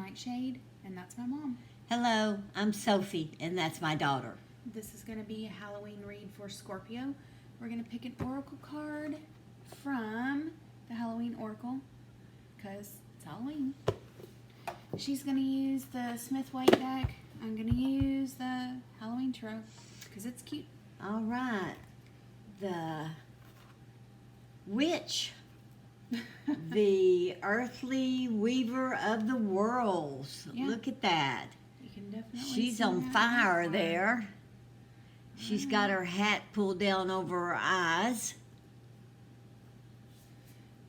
NightShade, and that's my mom. Hello, I'm Sophie, and that's my daughter. This is going to be a Halloween read for Scorpio. We're going to pick an oracle card from the Halloween Oracle, because it's Halloween. She's going to use the Smith White deck. I'm going to use the Halloween Tarot, because it's cute. All right, the witch, the earthly weaver of the worlds. Yeah. Look at that. You can definitely She's see on that fire outline. there. She's got her hat pulled down over her eyes.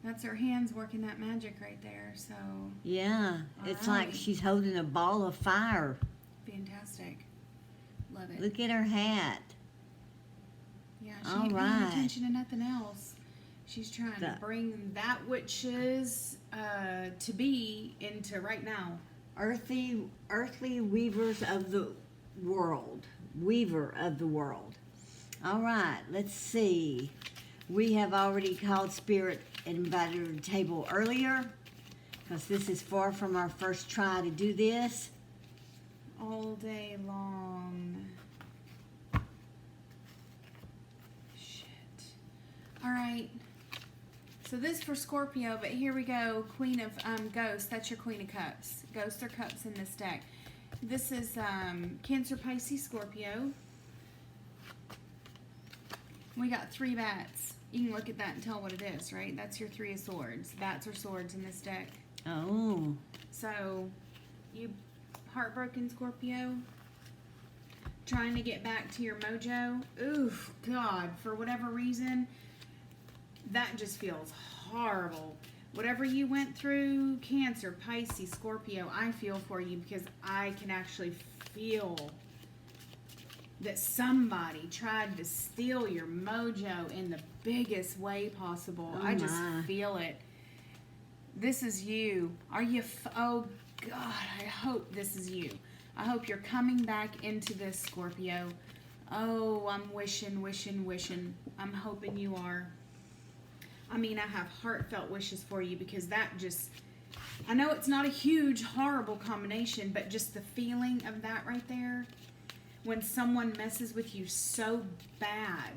That's her hands working that magic right there, so Yeah, it's All like right. she's holding a ball of fire. fantastic. Love it. Look at her hat. Yeah, she All ain't paying right. attention to nothing else. She's trying to bring that which is to be into right now. Earthly weavers of the world. Weaver of the world. All right, let's see. We have already called Spirit and invited her to the table earlier, because this is far from our first try to do this. All day long. Shit. All right. So this for Scorpio, but here we go. Queen of Ghosts. That's your Queen of Cups. Ghosts or Cups in this deck. This is Cancer, Pisces, Scorpio. We got 3 bats. You can look at that and tell what it is, right? That's your 3 of Swords. Bats or swords in this deck. Oh, So, you heartbroken Scorpio? Trying to get back to your mojo? Oof, God, for whatever reason, that just feels horrible. Whatever you went through, Cancer, Pisces, Scorpio, I feel for you, because I can actually feel that somebody tried to steal your mojo in the biggest way possible. Oh I just my. feel it. This is you. Are you? Oh God, I hope this is you. I hope you're coming back into this, Scorpio. Oh, I'm wishing. I'm hoping you are. I mean, I have heartfelt wishes for you, because that just, I know it's not a huge, horrible combination, but just the feeling of that right there, when someone messes with you so bad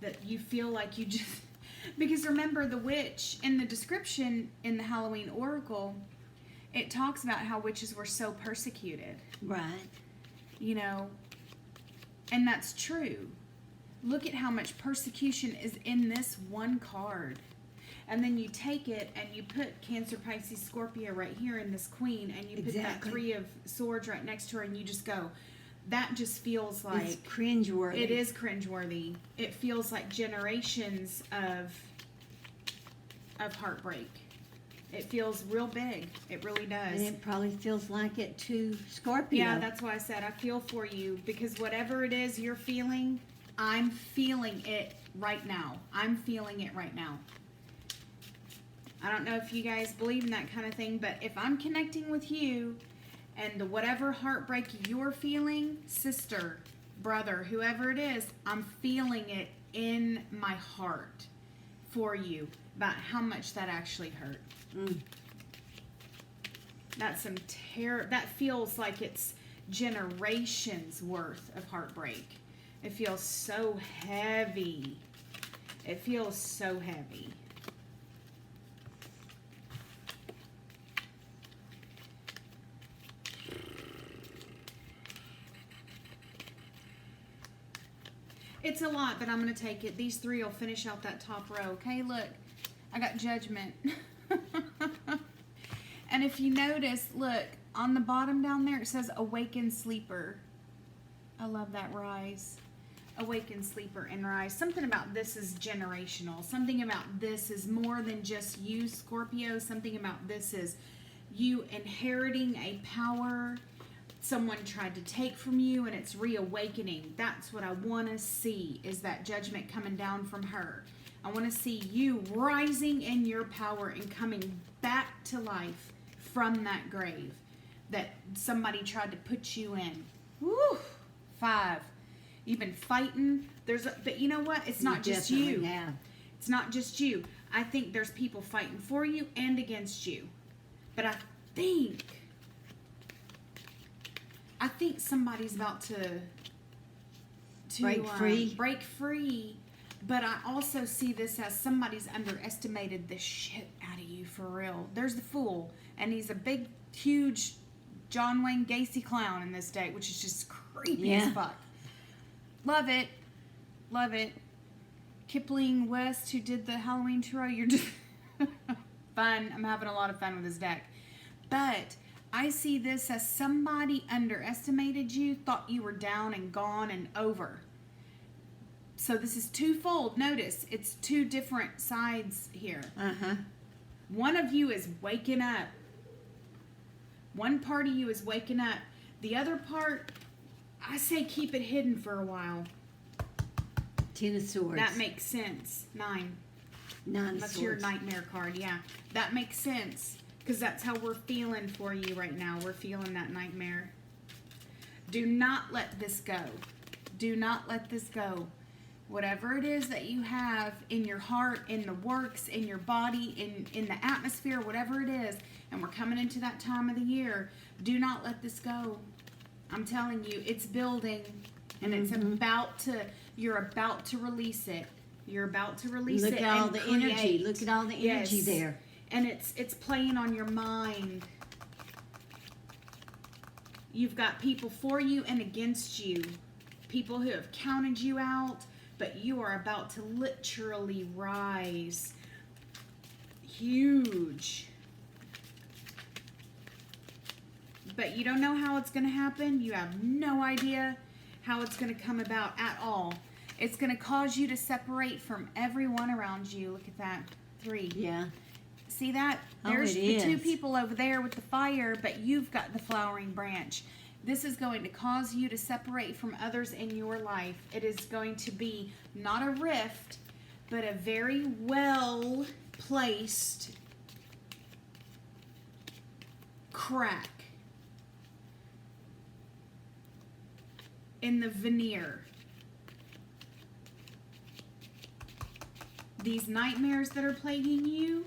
that you feel like you just, because remember the witch in the description in the Halloween Oracle, it talks about how witches were so persecuted, right. you know, and that's true. Look at how much persecution is in this one card. And then you take it and you put Cancer, Pisces, Scorpio right here in this queen, and you put that Exactly. 3 of Swords right next to her, and you just go, that just feels like, It's cringeworthy. it is cringeworthy. It feels like generations of heartbreak. It feels real big. It really does. And it probably feels like it to Scorpio. Yeah, that's why I said I feel for you, because whatever it is you're feeling, I'm feeling it right now. I'm feeling it right now. I don't know if you guys believe in that kind of thing, but if I'm connecting with you and whatever heartbreak you're feeling, sister, brother, whoever it is, I'm feeling it in my heart for you about how much that actually hurt. That's some that feels like it's generations worth of heartbreak. It feels so heavy. It feels so heavy. It's a lot, but I'm going to take it. These 3 will finish out that top row. Okay, look. I got Judgment. And if you notice, look, on the bottom down there, it says Awaken Sleeper. I love that rise. Awaken Sleeper and rise. Something about this is generational. Something about this is more than just you, Scorpio. Something about this is you inheriting a power someone tried to take from you, and it's reawakening. That's what I want to see, is that judgment coming down from her. I want to see you rising in your power and coming back to life from that grave that somebody tried to put you in. Woo! 5. You've been fighting. But you know what? It's not just you. Yeah. It's not just you. I think there's people fighting for you and against you. But I think I think somebody's about to break free. But I also see this as somebody's underestimated the shit out of you for real. There's the Fool, and he's a big, huge John Wayne Gacy clown in this deck, which is just creepy as fuck. Love it. Love it. Kipling West, who did the Halloween Tarot, you're just fun. I'm having a lot of fun with this deck. But I see this as somebody underestimated you, thought you were down and gone and over. So this is twofold. Notice, it's two different sides here. One of you is waking up. One part of you is waking up. The other part, I say keep it hidden for a while. 10 of Swords. That makes sense. 9. 9 of That's Swords. your nightmare card, yeah. That makes sense. Because that's how we're feeling for you right now. We're feeling that nightmare. Do not let this go. Do not let this go. Whatever it is that you have in your heart, in the works, in your body, in the atmosphere, whatever it is, and we're coming into that time of the year, do not let this go. I'm telling you, it's building, and it's about to, you're about to release it. You're about to release it. Look at all the energy. Look at all the energy there. And it's playing on your mind. You've got people for you and against you. People who have counted you out, but you are about to literally rise. Huge. But you don't know how it's going to happen. You have no idea how it's going to come about at all. It's going to cause you to separate from everyone around you. Look at that. 3. Yeah. See that? Oh, There's it the 2 is. people over there with the fire, but you've got the flowering branch. This is going to cause you to separate from others in your life. It is going to be not a rift, but a very well placed crack in the veneer. These nightmares that are plaguing you,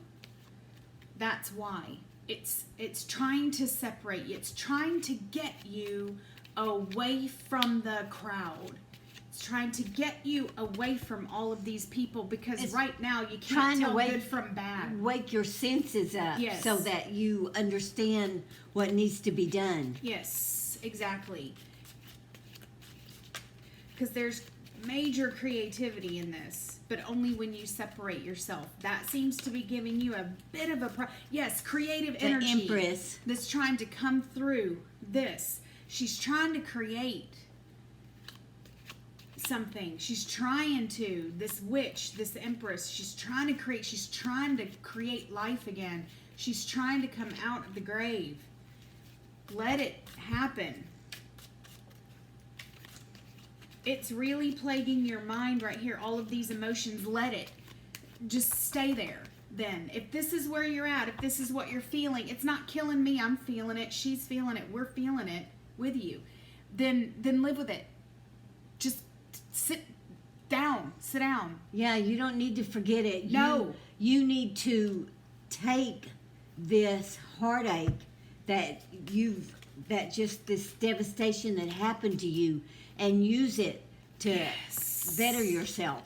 that's why. It's trying to separate you. It's trying to get you away from the crowd. It's trying to get you away from all of these people because It's right now you trying can't to tell wake- good from bad. Wake your senses up Yes. so that you understand what needs to be done. Yes, exactly. Because there's major creativity in this, but only when you separate yourself. That seems to be giving you a bit of a yes, creative The energy Empress. that's trying to come through this. She's trying to create something. She's trying to, this witch, this Empress, she's trying to create life again. She's trying to come out of the grave. Let it happen. It's really plaguing your mind right here. All of these emotions, let it. Just stay there then. If this is where you're at, if this is what you're feeling, it's not killing me. I'm feeling it. She's feeling it. We're feeling it with you. Then live with it. Just sit down. Sit down. Yeah, you don't need to forget it. No. You need to take this heartache that just this devastation that happened to you and use it to better yourself.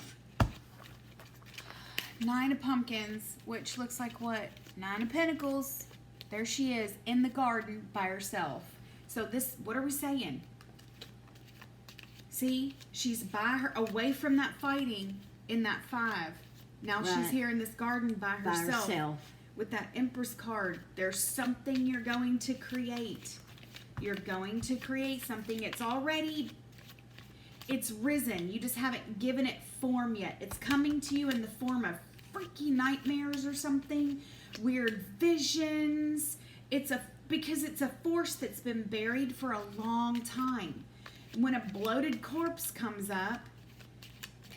9 of Pumpkins, which looks like what? 9 of Pentacles. There she is in the garden by herself. So this, what are we saying? See, she's by her, away from that fighting in that 5. Now she's Right. here in this garden by herself. With that Empress card. There's something you're going to create. You're going to create something. It's risen. You just haven't given it form yet. It's coming to you in the form of freaky nightmares or something. Weird visions. Because it's a force that's been buried for a long time. When a bloated corpse comes up,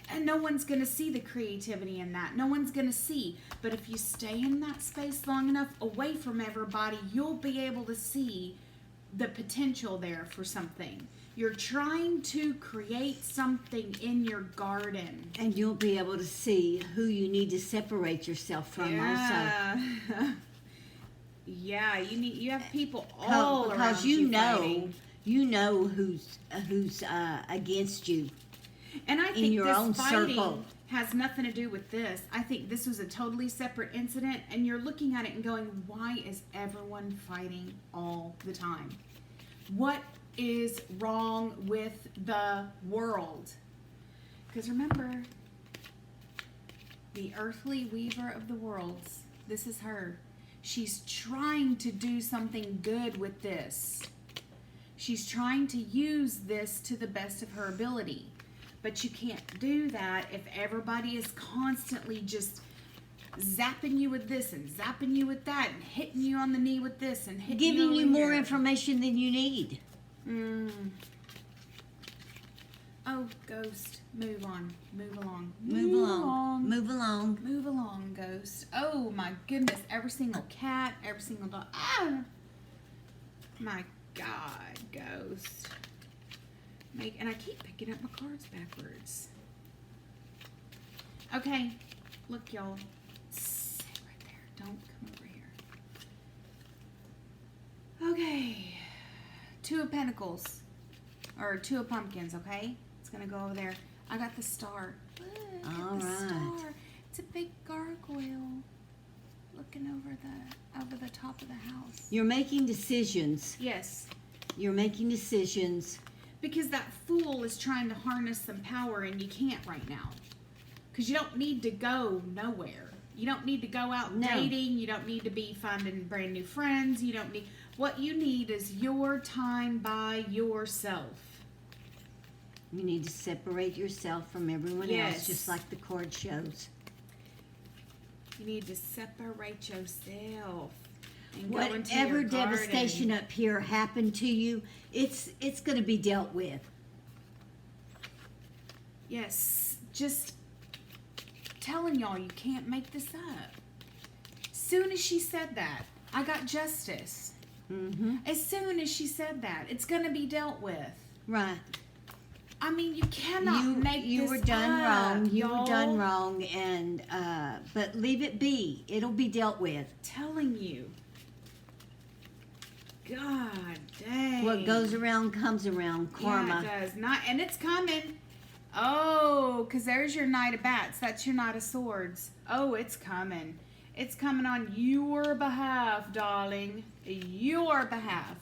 and no one's going to see the creativity in that. No one's going to see. But if you stay in that space long enough away from everybody, you'll be able to see the potential there for something. You're trying to create something in your garden. And you'll be able to see who you need to separate yourself from also. Yeah, you have people all Because around you you know, fighting. You know who's against you. And I think your this own fighting circle. has nothing to do with this. I think this was a totally separate incident, and you're looking at it and going, why is everyone fighting all the time? What is wrong with the world? Because remember, the earthly weaver of the worlds, this is her. She's trying to do something good with this. She's trying to use this to the best of her ability. But you can't do that if everybody is constantly just zapping you with this and zapping you with that and hitting you on the knee with this and hitting Giving you over more here. information than you need. Oh, ghost, move on, move along, Move along. Move along. move along, ghost. Oh my goodness, every single cat, every single dog. Ah, my God, ghost. And I keep picking up my cards backwards. Okay, look, y'all. Sit right there. Don't come over here. Okay. 2 of Pentacles. Or 2 of Pumpkins, okay? It's going to go over there. I got the star. Look at All the right. star. It's a big gargoyle looking over the top of the house. You're making decisions. Yes. You're making decisions. Because that fool is trying to harness some power and you can't right now. Because you don't need to go nowhere. You don't need to go out No. dating. You don't need to be finding brand new friends. You don't need... What you need is your time by yourself. You need to separate yourself from everyone Yes. else, just like the card shows. You need to separate yourself. And go into Whatever your devastation garden. up here happened to you, it's going to be dealt with. Yes. Just telling y'all you can't make this up. Soon as she said that, I got justice. Mm-hmm. As soon as she said that, it's going to be dealt with. Right. I mean, you cannot make You this were done up, wrong. You y'all. were done wrong, and but leave it be. It'll be dealt with. Telling you. God dang. What goes around comes around. Karma. Yeah, it does. And it's coming. Oh, because there's your Knight of Bats. That's your Knight of Swords. Oh, it's coming. It's coming on your behalf, darling. Your behalf.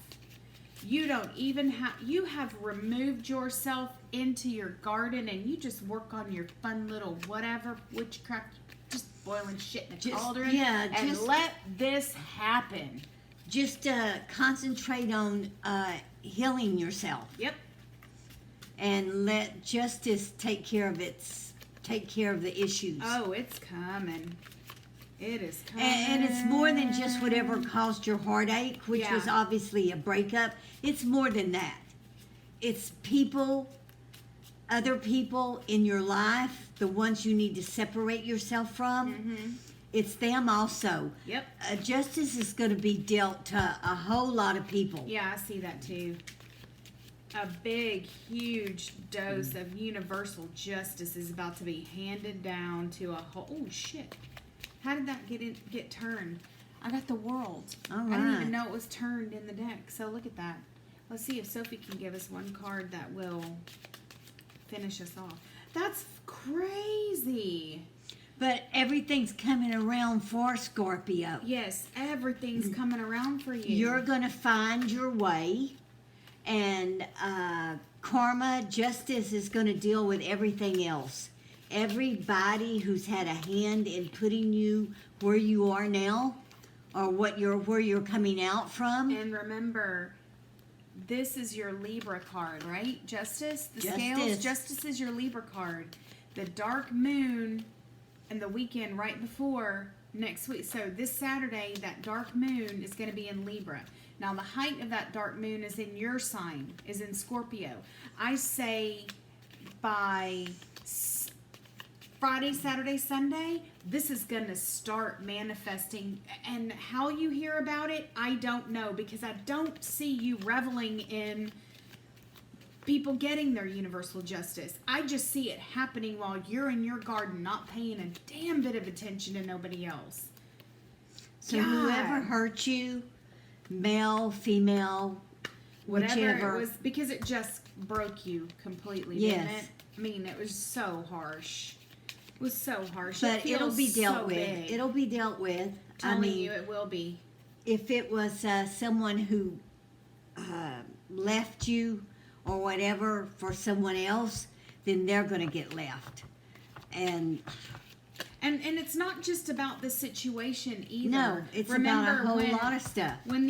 You don't even have... You have removed yourself into your garden and you just work on your fun little whatever, witchcraft, just boiling shit in a cauldron. Yeah, and just... let this happen. Just concentrate on healing yourself. Yep. And let justice take care of the issues. Oh, it's coming. It is coming. And it's more than just whatever caused your heartache, which Yeah. was obviously a breakup. It's more than that. It's people, other people in your life, the ones you need to separate yourself from. Mm-hmm. It's them also. Yep. Justice is going to be dealt to a whole lot of people. Yeah, I see that too. A big, huge dose of universal justice is about to be handed down to a whole... Oh, shit. How did that get turned? I got the world. All I didn't right. even know it was turned in the deck. So look at that. Let's see if Sophie can give us one card that will finish us off. That's crazy. But everything's coming around for Scorpio. Yes, everything's coming around for you. You're going to find your way. And karma, justice is going to deal with everything else. Everybody who's had a hand in putting you where you are now, or where you're coming out from. And remember, this is your Libra card, right? Justice, the Justice. scales. Justice is your Libra card. The dark moon and the weekend right before next week. So this Saturday, that dark moon is going to be in Libra. Now, the height of that dark moon is in your sign, is in Scorpio. I say by Friday, Saturday, Sunday, this is going to start manifesting. And how you hear about it, I don't know, because I don't see you reveling in people getting their universal justice. I just see it happening while you're in your garden, not paying a damn bit of attention to nobody else. So God. whoever hurt you, male, female, whatever whichever. it was, because it just broke you completely, Yes. didn't it? I mean, it was so harsh. It was so harsh. But it'll be dealt so with. big. It'll be dealt with. Telling you, it will be. If it was someone who left you or whatever for someone else, then they're going to get left. And it's not just about the situation either. no, it's Remember about a whole when, lot of stuff. When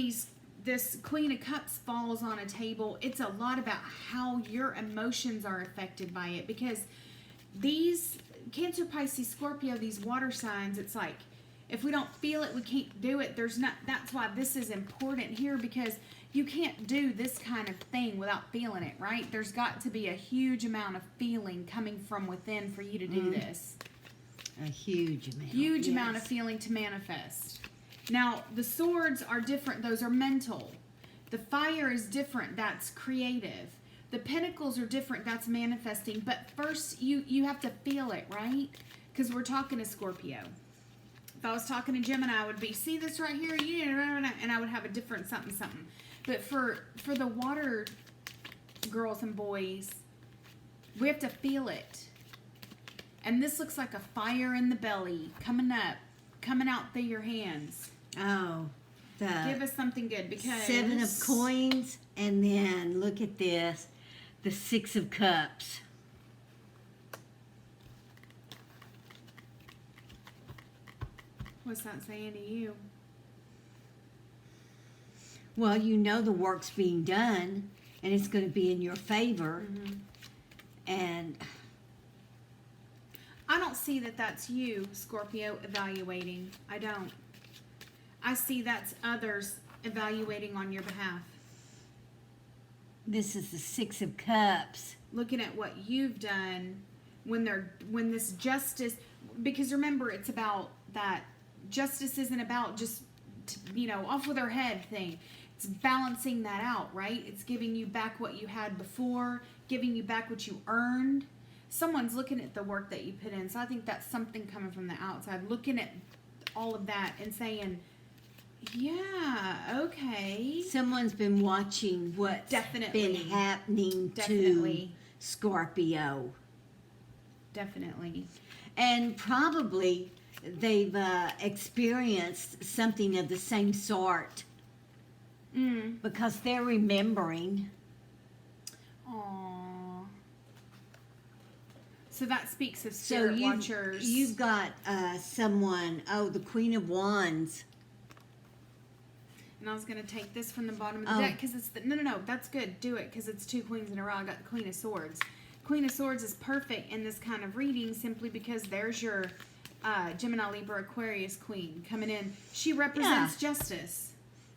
this Queen of Cups falls on a table, it's a lot about how your emotions are affected by it, because these Cancer, Pisces, Scorpio, these water signs, it's like, if we don't feel it, we can't do it. That's why this is important here, because you can't do this kind of thing without feeling it, right? There's got to be a huge amount of feeling coming from within for you to do this. A huge amount. Huge amount of feeling to manifest. Now, the swords are different. Those are mental. The fire is different. That's creative. The pentacles are different. That's manifesting. But first, you have to feel it, right? Because we're talking to Scorpio. If I was talking to Gemini, I would be, see this right here? And I would have a different something. But for the water girls and boys, we have to feel it. And this looks like a fire in the belly coming out through your hands. Oh, Give us something good, because 7 of coins, and then look at this, the 6 of cups. What's that saying to you? Well, you know the work's being done, and it's going to be in your favor. Mm-hmm. And I don't see that that's you, Scorpio, evaluating. I don't. I see that's others evaluating on your behalf. this is the 6 of cups. Looking at what you've done when this justice, because remember, it's about that justice isn't about just, off with her head thing. It's balancing that out, right? It's giving you back what you had before, giving you back what you earned. Someone's looking at the work that you put in. So I think that's something coming from the outside, looking at all of that and saying, yeah, okay. Someone's been watching what's Definitely. been happening Definitely. to Scorpio. Definitely. And probably they've experienced something of the same sort because they're remembering. Aww. So that speaks of spirit watchers. You've got someone, the Queen of Wands. And I was going to take this from the bottom of the deck because it's no, that's good. Do it, because it's 2 queens in a row. I got the Queen of Swords. Queen of Swords is perfect in this kind of reading simply because there's your Gemini, Libra, Aquarius queen coming in. She represents justice.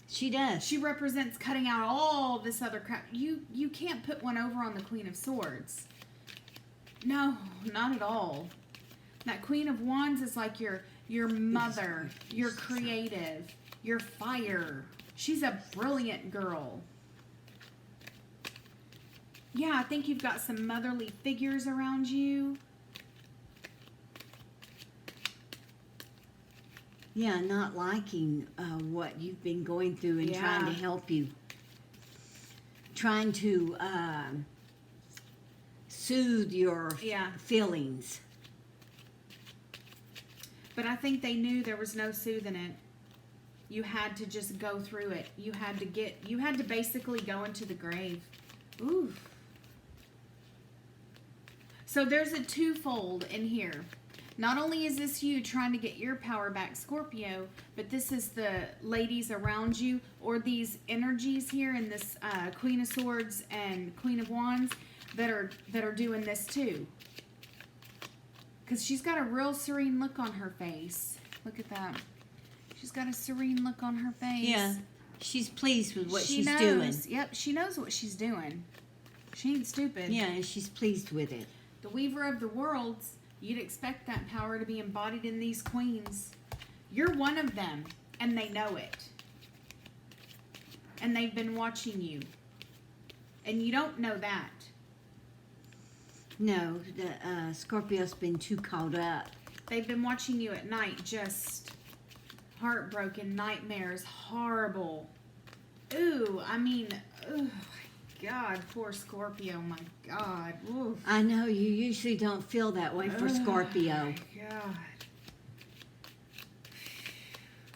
She does. She represents cutting out all this other crap. You can't put one over on the Queen of Swords. No, not at all. That Queen of Wands is like your mother, your creative, your fire. She's a brilliant girl. Yeah, I think you've got some motherly figures around you. Yeah, not liking what you've been going through and trying to help you. Trying to soothe your feelings. But I think they knew there was no soothing it. You had to just go through it. You had to basically go into the grave. Ooh. So there's a twofold in here. Not only is this you trying to get your power back, Scorpio, but this is the ladies around you, or these energies here in this Queen of Swords and Queen of Wands that are doing this too. Because she's got a real serene look on her face. Look at that. She's got a serene look on her face. Yeah, she's pleased with what She she's knows. doing. Yep, she knows what she's doing. She ain't stupid. Yeah, and she's pleased with it. The weaver of the worlds, you'd expect that power to be embodied in these queens. You're one of them, and they know it. And they've been watching you. And you don't know that. No, the Scorpio's been too caught up. They've been watching you at night, just heartbroken, nightmares, horrible. ooh, I mean, oh my God, poor Scorpio, my God. Ooh. I know you usually don't feel that way for Scorpio. Oh my God.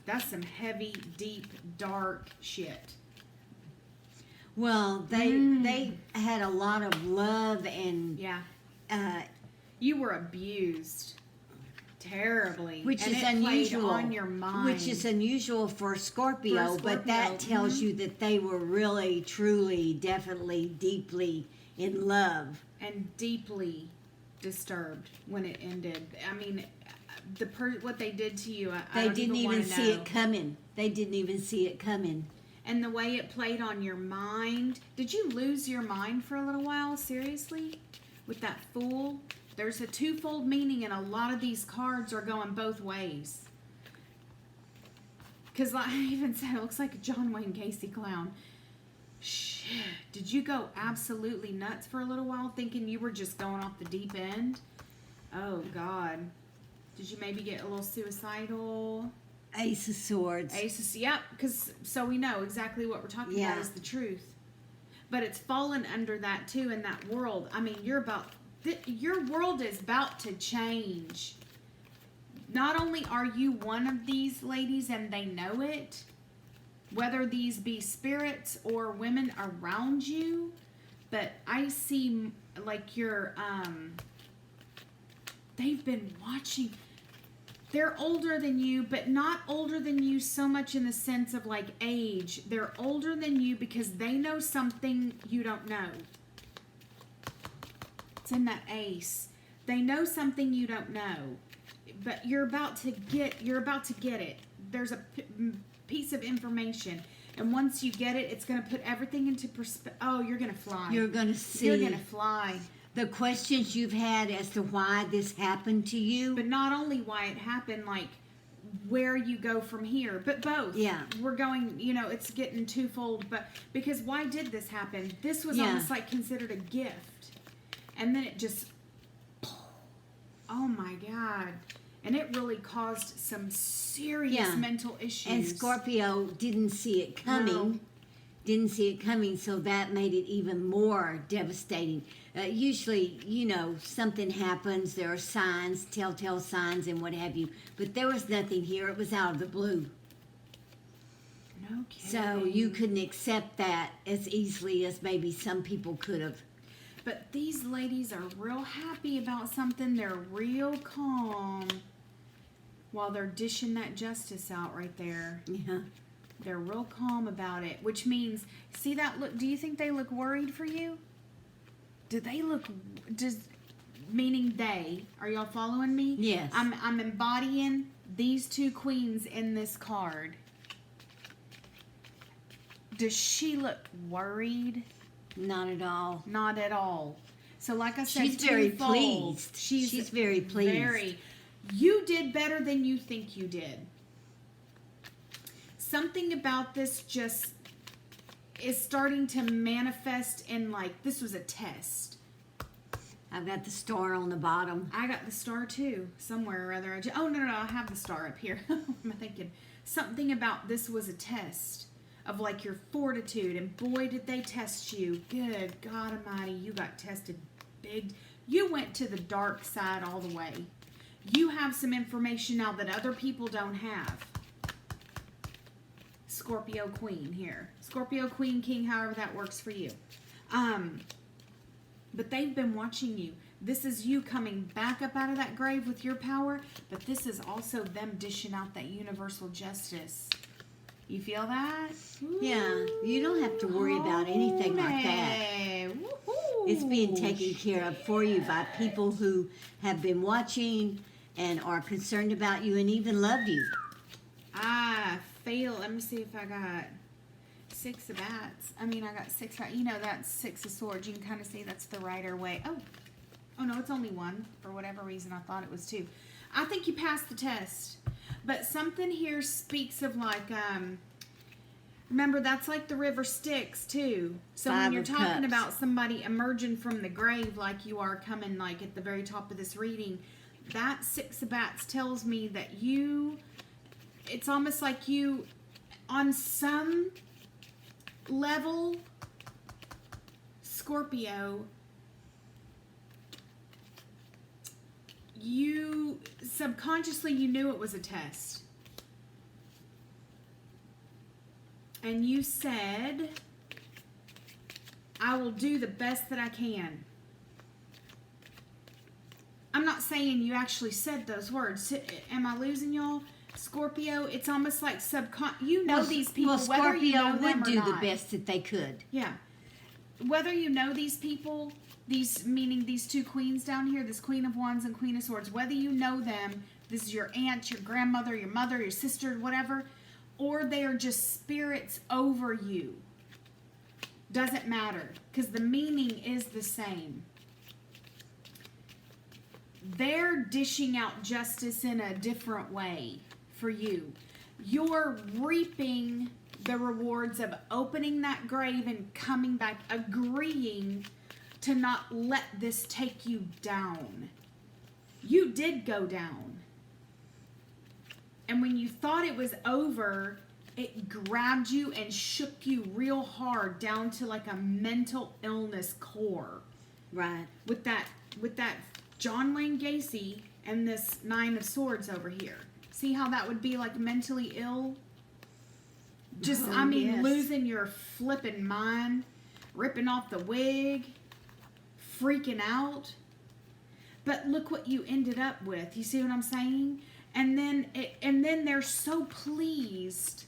That's some heavy, deep, dark shit. Well, they had a lot of love and Yeah. uh, You were abused terribly. which and is it played unusual. on your mind. Which is unusual for Scorpio, but that Scorpio, tells you that they were really, truly, definitely, deeply in love. and deeply disturbed when it ended. I mean, what they did to you, I They don't didn't even even see know. it coming. They didn't even see it coming. And the way it played on your mind. Did you lose your mind for a little while? Seriously? With that Fool? There's a twofold meaning, and a lot of these cards are going both ways. Because like I even said, it looks like a John Wayne Gacy clown. Shit. Did you go absolutely nuts for a little while thinking you were just going off the deep end? Oh, God. Did you maybe get a little suicidal? Ace of Swords. Aces, yep, because so we know exactly what we're talking Yeah. about is the truth. But it's fallen under that too in that world. I mean, your world is about to change. Not only are you one of these ladies and they know it, whether these be spirits or women around you, but I see like they've been watching. They're older than you, but not older than you so much in the sense of like age. They're older than you because they know something you don't know. It's in that Ace. They know something you don't know, but you're about to get it. There's a piece of information, and once you get it, it's going to put everything into perspective. Oh, you're going to fly. You're going to see. You're going to fly. The questions you've had as to why this happened to you. But not only why it happened, like where you go from here, but both. Yeah. We're going, it's getting twofold, but because why did this happen? This was Yeah. almost like considered a gift. And then it just, oh my God. And it really caused some serious Yeah. mental issues. And Scorpio didn't see it coming. No. Didn't see it coming, so that made it even more devastating. Usually, something happens. There are signs, telltale signs, and what have you. But there was nothing here. It was out of the blue. No kidding. So you couldn't accept that as easily as maybe some people could have. But these ladies are real happy about something. They're real calm while they're dishing that justice out right there. Yeah. They're real calm about it, which means, see that look, do you think they look worried for you? Do they look, meaning they, are y'all following me? Yes. I'm embodying these two queens in this card. Does she look worried? Not at all. Not at all. So like I said, She's very twofold. pleased. She's very pleased. You did better than you think you did. Something about this just is starting to manifest in like, this was a test. I've got the star on the bottom. I got the star too, somewhere or other. Oh, no, I have the star up here. What am I thinking? Something about this was a test of like your fortitude, and boy, did they test you. Good God Almighty, you got tested big. You went to the dark side all the way. You have some information now that other people don't have. Scorpio Queen here. Scorpio Queen King, however that works for you. But they've been watching you. This is you coming back up out of that grave with your power, but this is also them dishing out that universal justice. You feel that? Yeah, you don't have to worry about anything like that. Woo-hoo. It's being taken care of for you by people who have been watching and are concerned about you and even love you. Fail. Let me see if I got 6 of bats. I got 6. That's 6 of swords. You can kind of see that's the righter way. Oh no, it's only 1. For whatever reason, I thought it was 2. I think you passed the test. But something here speaks of like, remember that's like the river Styx too. So when 5 you're of talking Cups. about somebody emerging from the grave like you are coming like at the very top of this reading, that 6 of bats tells me that it's almost like you, on some level Scorpio, you subconsciously, you knew it was a test. And you said, I will do the best that I can. I'm not saying you actually said those words. Am I losing y'all? Scorpio, it's almost like you know these people, well, whether you know Scorpio them would or do not. the best that they could. Yeah. Whether you know these people, meaning these two queens down here, this Queen of Wands and Queen of Swords, whether you know them, this is your aunt, your grandmother, your mother, your sister, whatever, or they are just spirits over you. Doesn't matter, because the meaning is the same. They're dishing out justice in a different way for you. You're reaping the rewards of opening that grave and coming back, agreeing to not let this take you down. You did go down. And when you thought it was over, it grabbed you and shook you real hard down to like a mental illness core. Right. With that John Wayne Gacy and this Nine of Swords over here. See how that would be like mentally ill? Just, yes. Losing your flipping mind, ripping off the wig, freaking out. But look what you ended up with. You see what I'm saying? And then they're so pleased,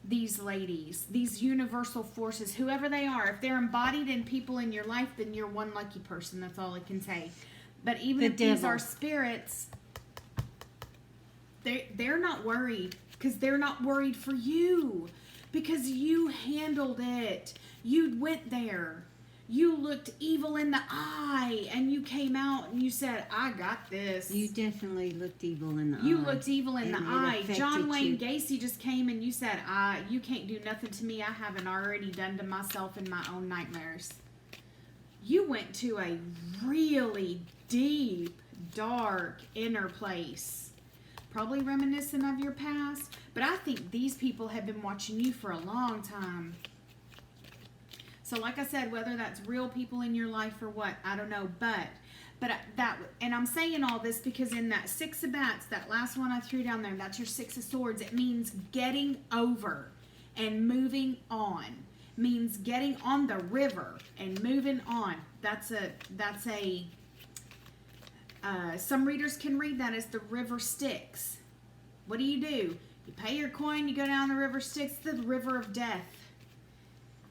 these ladies, these universal forces, whoever they are. If they're embodied in people in your life, then you're one lucky person. That's all I can say. But even if these are spirits, they're not worried, because they're not worried for you, because you handled it. You went there. You looked evil in the eye, and you came out and you said, I got this. You definitely looked evil in the eye. You looked evil in the eye. John Wayne you. Gacy just came and you said, you can't do nothing to me I haven't already done to myself in my own nightmares. You went to a really deep, dark, inner place. Probably reminiscent of your past. But I think these people have been watching you for a long time. So like I said, whether that's real people in your life or what, I don't know. But and I'm saying all this because in that Six of Bats, that last one I threw down there, that's your Six of Swords. It means getting over and moving on. Means getting on the river and moving on. That's a some readers can read that as the river Styx. What do? You pay your coin, you go down the river Styx, the river of death.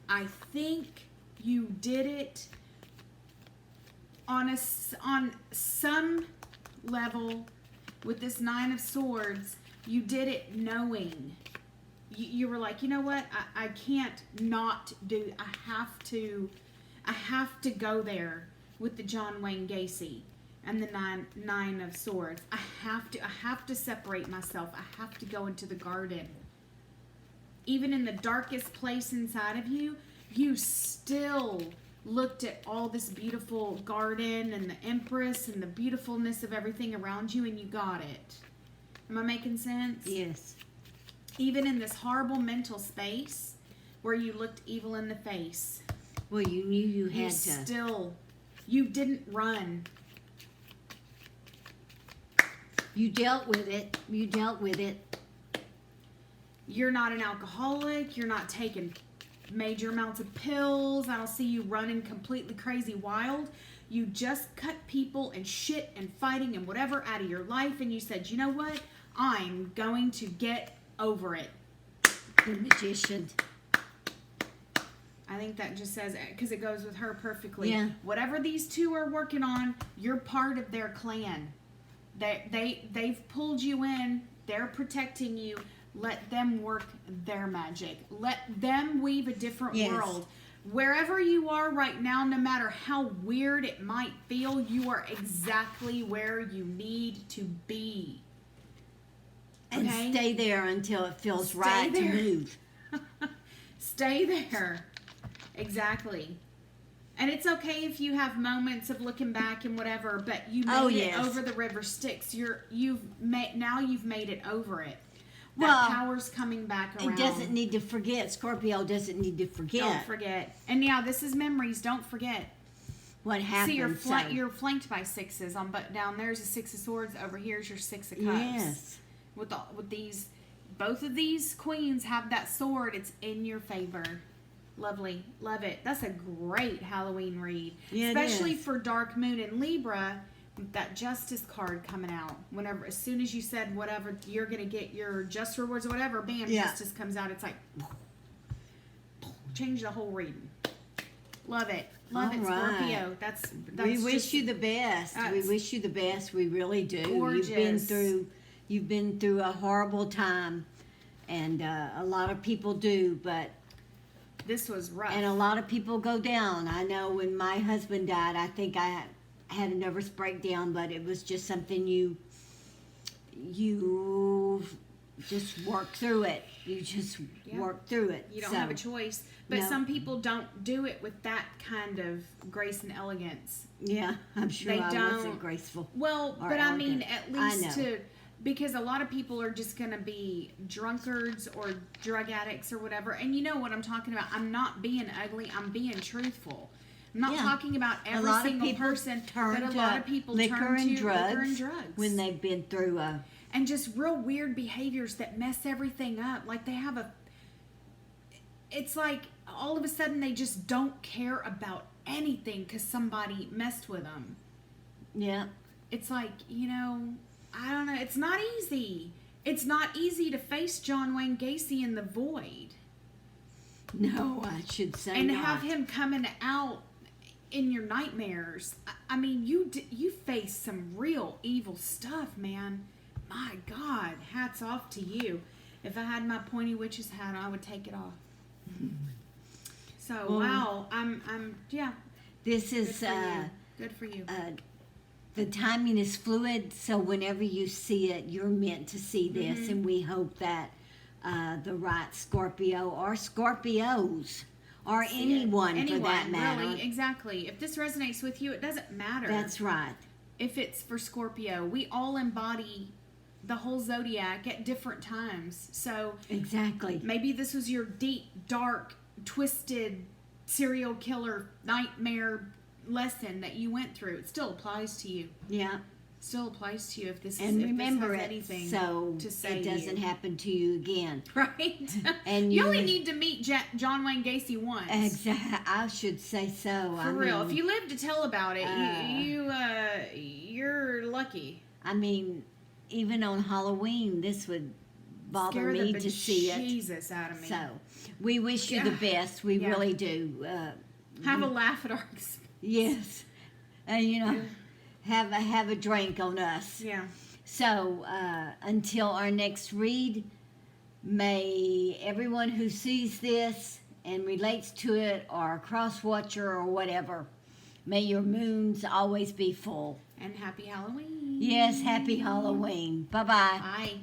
I think you did it on some level with this Nine of Swords. You did it knowing. You were like, you know what? I can't not do. I have to go there with the John Wayne Gacy and the nine of Swords. I have to separate myself. I have to go into the garden. Even in the darkest place inside of you, you still looked at all this beautiful garden and the Empress and the beautifulness of everything around you, and you got it. Am I making sense? Yes. Even in this horrible mental space where you looked evil in the face. Well, you knew you had to. You didn't run. You dealt with it. You're not an alcoholic. You're not taking major amounts of pills. I don't see you running completely crazy wild. You just cut people and shit and fighting and whatever out of your life, and you said, you know what? I'm going to get over it. The Magician. I think that just says, because it goes with her perfectly. Yeah. Whatever these two are working on, you're part of their clan. They've pulled you in. They're protecting you. Let them work their magic. Let them weave a different world. Wherever you are right now, no matter how weird it might feel, you are exactly where you need to be. And okay? Stay there until it feels right to move. Stay there. Exactly. And it's okay if you have moments of looking back and whatever, but you made it over the river Styx. You've made it over it. Well, power's coming back around. It doesn't need to forget. Scorpio doesn't need to forget. Don't forget. And yeah, this is memories. Don't forget. What happened. See, you're flanked by sixes. But down there's a six of swords. Over here's your six of cups. Yes. With these, both of these queens have that sword. It's in your favor. Lovely. Love it. That's a great Halloween read. Yeah, Especially it is. for Dark Moon and Libra. That Justice card coming out. Whenever, as soon as you said whatever, you're going to get your just rewards or whatever, bam, Yeah. Justice comes out. It's like, change the whole reading. Love it. Love All it, right. Scorpio. That's We wish just you the best. We that's wish you the best. We really do. gorgeous. You've been through a horrible time, and a lot of people do. But This was rough. and a lot of people go down. I know when my husband died, I think I had a nervous breakdown, but it was just something you just work through it. You just Yeah. work through it. You don't So, have a choice. But no. some people don't do it with that kind of grace and elegance. Yeah, I'm sure They I don't- wasn't graceful. Well, Or but I mean, elegant. at I least know. because a lot of people are just going to be drunkards or drug addicts or whatever. And you know what I'm talking about. I'm not being ugly. I'm being truthful. I'm not Yeah. talking about A every lot of single people person, turn but a to lot of people liquor turn and to drugs liquor and drugs. when they've been through a. And just real weird behaviors that mess everything up. Like they have it's like all of a sudden they just don't care about anything because somebody messed with them. Yeah. It's like, I don't know. It's not easy. It's not easy to face John Wayne Gacy in the void No, I should say and not. have him coming out in your nightmares. I mean, you face some real evil stuff, man. My God, hats off to you. If I had my pointy witch's hat, I would take it off. So Well, wow, I'm yeah. This is Good for you. the timing is fluid, so whenever you see it, you're meant to see this, Mm-hmm. and we hope that the right Scorpio or Scorpios or anyone for that matter. Really, exactly. If this resonates with you, it doesn't matter. That's right. If it's for Scorpio, we all embody the whole zodiac at different times. So Exactly. maybe this was your deep, dark, twisted serial killer nightmare lesson that you went through. It still applies to you. Yeah. Still applies to you if this And if remember this has it anything so to say it to doesn't you. happen to you again. Right? And you you- only need to meet John Wayne Gacy once. Exactly. I should say so. For real. If you live to tell about it, you're lucky. I mean, even on Halloween, this would bother Scare me the to see it. Jesus out of me. So, we wish you the Yeah. best. We Yeah. really do. Have a laugh at our expense. Yes, and have a drink on us. Yeah. So, until our next read, may everyone who sees this and relates to it, or a cross watcher or whatever, may your moons always be full. And happy Halloween. Yes, happy Halloween. Bye-bye. Bye.